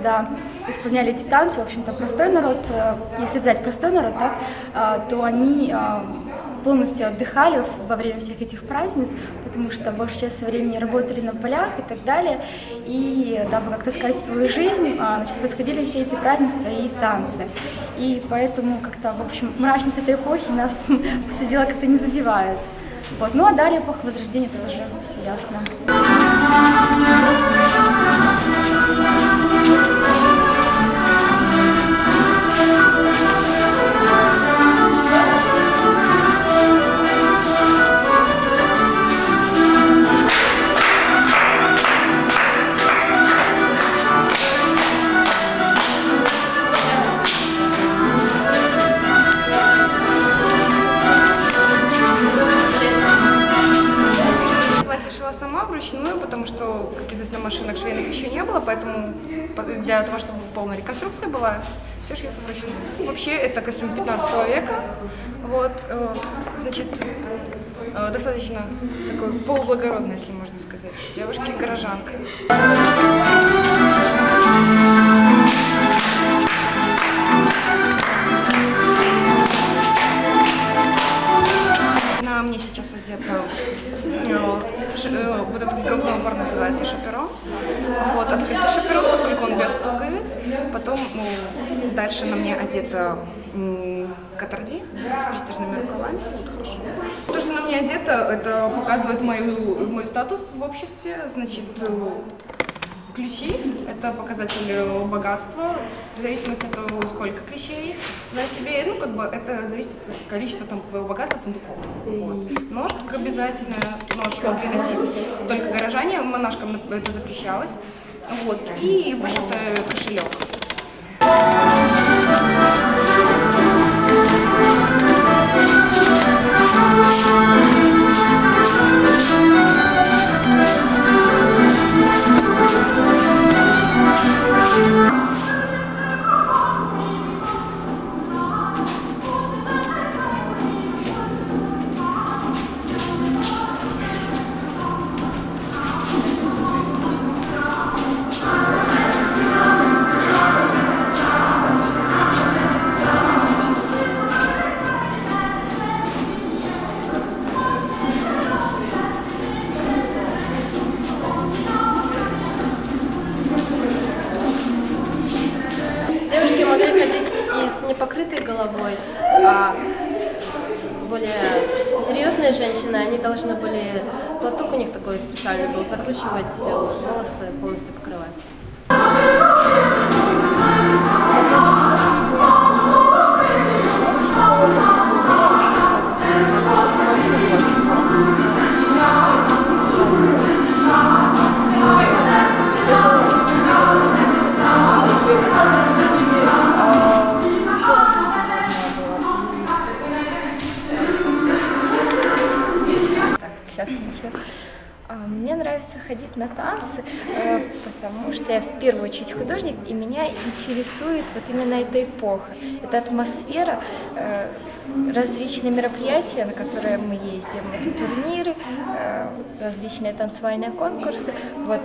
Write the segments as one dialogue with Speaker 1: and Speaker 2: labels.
Speaker 1: когда исполняли эти танцы, в общем-то, простой народ, если взять простой народ, так, то они полностью отдыхали во время всех этих празднеств, потому что большую часть времени работали на полях и так далее. И дабы как-то сказать свою жизнь, значит, происходили все эти празднества и танцы. И поэтому как-то, в общем, мрачность этой эпохи нас, по сути дела, как-то не задевает. Вот. Ну а далее эпоха Возрождения, тут уже все ясно.
Speaker 2: Сама вручную, потому что, как известно, машинок швейных еще не было, поэтому для того, чтобы полная реконструкция была, все шьется вручную. Вообще, это костюм 15 века, вот, значит, достаточно такой полублагородный, если можно сказать, девушки-горожанка. На мне сейчас одета вот этот головной убор называется шаперон. Вот, открытый шаперон, поскольку он без пуговиц. Потом дальше на мне одета катарди с престижными рукавами. Вот, хорошо. То, что на мне одето, это показывает мой статус в обществе. Значит, ключи – это показатель богатства, в зависимости от того, сколько ключей на тебе, ну, как бы, это зависит от количества там, твоего богатства сундуков. Вот. Нож, как обязательно, нож могли носить только горожане, монашкам это запрещалось. Вот. И вышитый кошелек.
Speaker 3: Непокрытой головой, а более серьезные женщины, они должны были, платок у них такой специальный был, закручивать волосы, полностью покрывать.
Speaker 4: Мне нравится ходить на танцы, потому что я в первую очередь художник, и меня интересует вот именно эта эпоха, эта атмосфера, различные мероприятия, на которые мы ездим, это турниры, различные танцевальные конкурсы, вот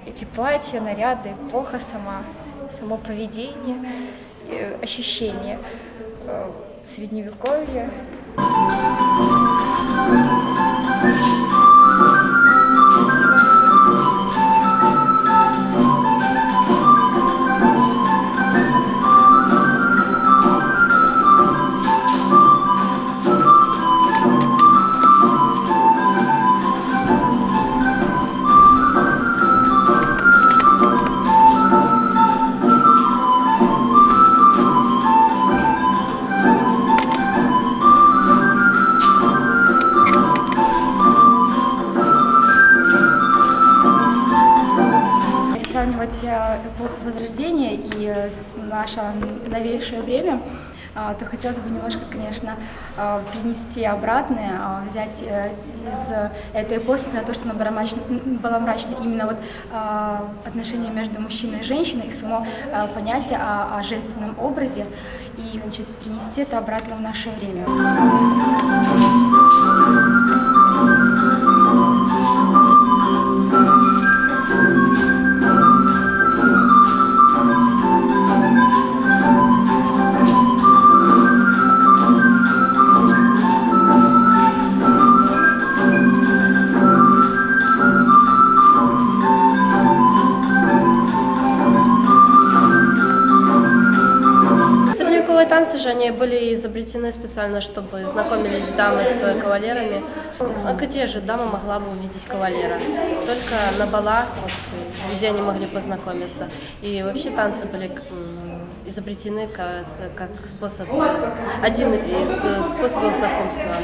Speaker 4: эти платья, наряды, эпоха сама, само поведение, ощущение средневековья.
Speaker 1: Сравнивать эпоху Возрождения и наше новейшее время, то хотелось бы немножко, конечно, принести обратное, взять из этой эпохи, несмотря на то, что она была мрачной, именно вот отношения между мужчиной и женщиной, и само понятие о женственном образе, и, значит, принести это обратно в наше время.
Speaker 3: танцы же, они были изобретены специально, чтобы знакомились дамы с кавалерами. А где же дама могла бы увидеть кавалера? Только на балах, вот, где они могли познакомиться. И вообще танцы были изобретены как способ, один из способов знакомства.